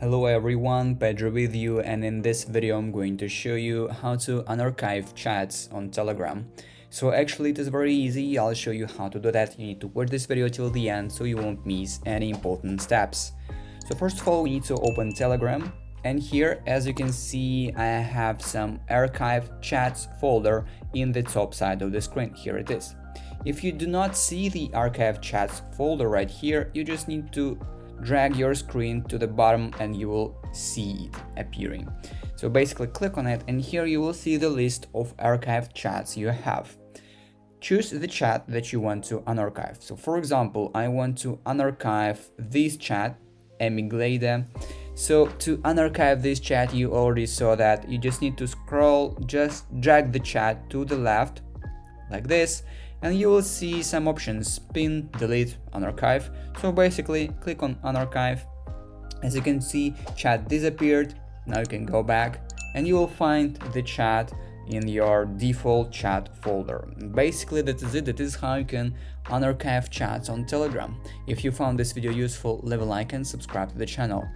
Hello everyone, Pedro with you, and in this video I'm going to show you how to unarchive chats on Telegram. So actually it is very easy. I'll show you how to do that. You need to watch this video till the end so you won't miss any important steps. So first of all, we need to open Telegram, and here, as you can see, I have some archive chats folder in the top side of the screen. Here it is. If you do not see the archive chats folder right here, you just need to drag your screen to the bottom and you will see it appearing. So basically click on it, and here you will see the list of archived chats you have. Choose the chat that you want to unarchive. So for example, I want to unarchive this chat, Emigleda. So to unarchive this chat, you already saw that you just need to scroll, just drag the chat to the left like this, and you will see some options: pin, delete, unarchive. So basically click on unarchive. As you can see, chat disappeared. Now you can go back and you will find the chat in your default chat folder. Basically that is it. That is how you can unarchive chats on Telegram. If you found this video useful, leave a like and subscribe to the channel.